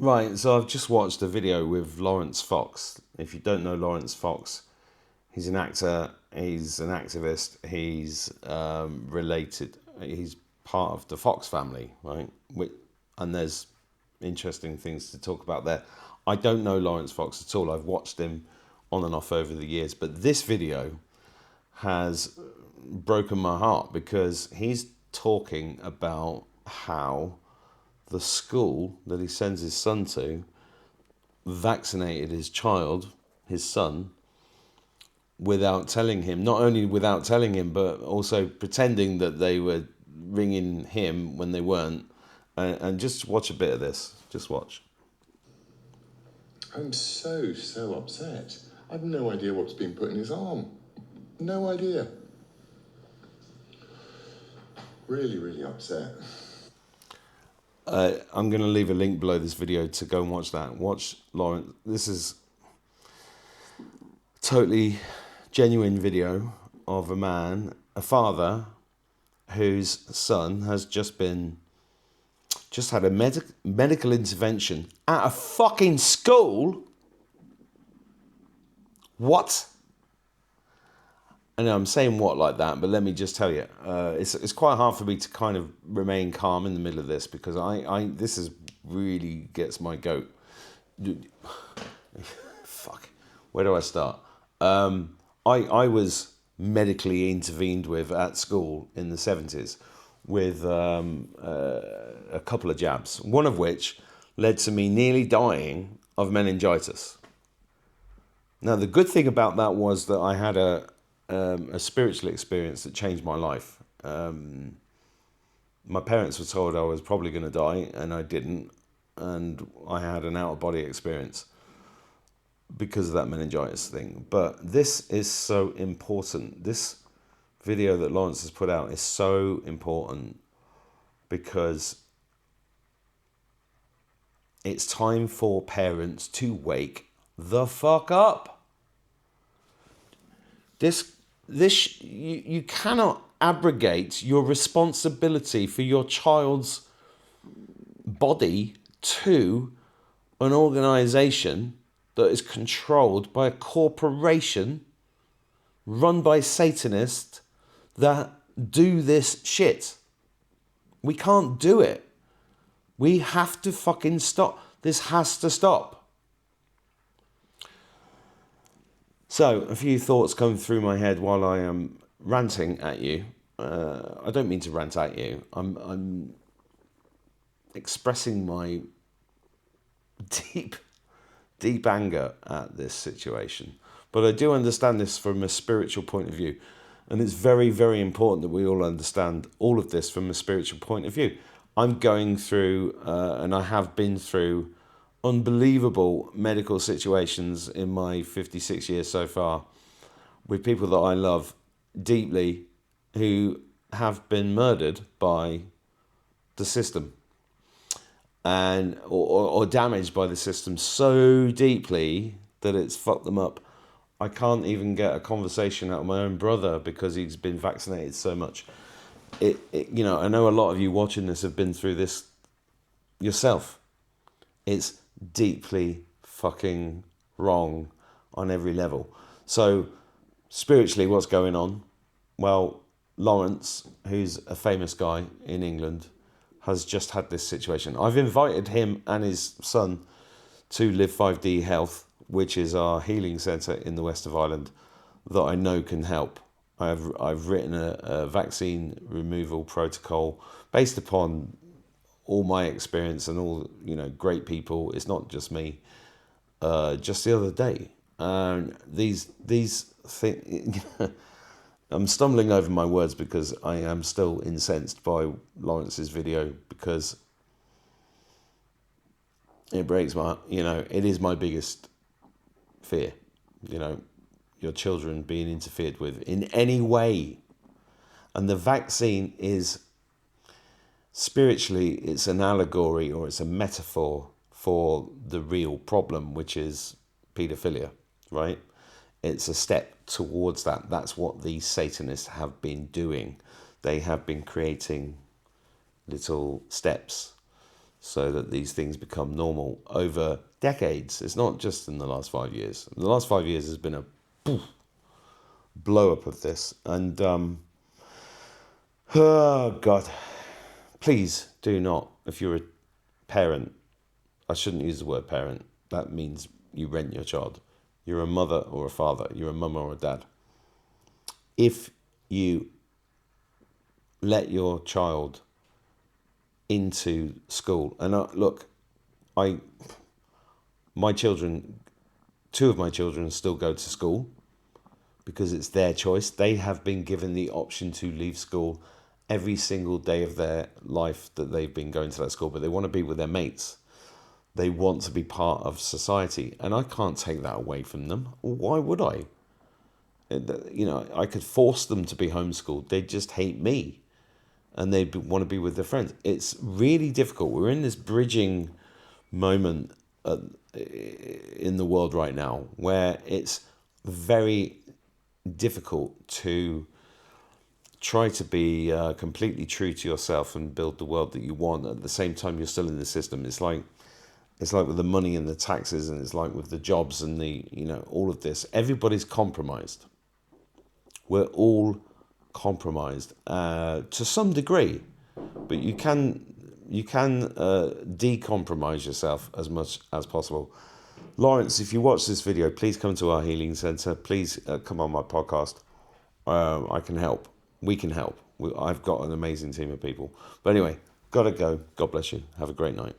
Right, so I've just watched a video with Laurence Fox. If you don't know Laurence Fox, he's an actor, he's an activist, he's related, he's part of the Fox family, right? And there's interesting things to talk about there. I don't know Laurence Fox at all. I've watched him on and off over the years, but this video has broken my heart because he's talking about how the school that he sends his son to vaccinated his child, his son, without telling him, not only without telling him, but also pretending that they were ringing him when they weren't. And just watch a bit of this. Just watch. I'm so upset. I've no idea what's been put in his arm. No idea. Really upset. I'm going to leave a link below this video to go and watch that. Watch Laurence. This is totally genuine video of a man, a father, whose son has just had a medical intervention at a fucking school. What? I know I'm saying what like that, but let me just tell you, it's quite hard for me to kind of remain calm in the middle of this because this is really gets my goat. Fuck, where do I start? I was medically intervened with at school in the 70s with a couple of jabs, one of which led to me nearly dying of meningitis. Now, the good thing about that was that I had a spiritual experience that changed my life. My parents were told I was probably going to die, and I didn't. And I had an out-of-body experience because of that meningitis thing. But this is so important. This video that Laurence has put out is so important because it's time for parents to wake the fuck up. You cannot abrogate your responsibility for your child's body to an organization that is controlled by a corporation run by Satanists that do this shit. We can't do it. We have to fucking stop. This has to stop. So, a few thoughts come through my head while I am ranting at you. I don't mean to rant at you. I'm expressing my deep anger at this situation. But I do understand this from a spiritual point of view. And it's very, very important that we all understand all of this from a spiritual point of view. I'm going through, and I have been through, unbelievable medical situations in my 56 years so far with people that I love deeply who have been murdered by the system and or damaged by the system so deeply that it's fucked them up. I can't even get a conversation out of my own brother because he's been vaccinated so much. I know a lot of you watching this have been through this yourself. It's deeply fucking wrong on every level. So spiritually, what's going on? Well, Laurence, who's a famous guy in England, has just had this situation. I've invited him and his son to Live 5D Health, which is our healing centre in the west of Ireland that I know can help. I've written a vaccine removal protocol based upon all my experience and all, great people. It's not just me. Just the other day, these things. I'm stumbling over my words because I am still incensed by Laurence's video because it breaks my. It is my biggest fear. Your children being interfered with in any way, and the vaccine is. Spiritually, it's an allegory or it's a metaphor for the real problem, which is paedophilia, right? It's a step towards that. That's what these Satanists have been doing. They have been creating little steps so that these things become normal over decades. It's not just in the last 5 years. The last 5 years has been a blow up of this. And, oh God, please do not, if you're a parent, I shouldn't use the word parent. That means you rent your child. You're a mother or a father. You're a mum or a dad. If you let your child into school, and look, my children, two of my children still go to school because it's their choice. They have been given the option to leave school every single day of their life that they've been going to that school, but they want to be with their mates. They want to be part of society, and I can't take that away from them. Why would I? I could force them to be homeschooled. They'd just hate me, and they'd want to be with their friends. It's really difficult. We're in this bridging moment in the world right now where it's very difficult to try to be completely true to yourself and build the world that you want. At the same time, you're still in the system. It's like with the money and the taxes, and it's like with the jobs and the, all of this. Everybody's compromised. We're all compromised to some degree, but you can decompromise yourself as much as possible. Laurence, if you watch this video, please come to our healing centre. Please come on my podcast. I can help. We can help. I've got an amazing team of people. But anyway, gotta go. God bless you. Have a great night.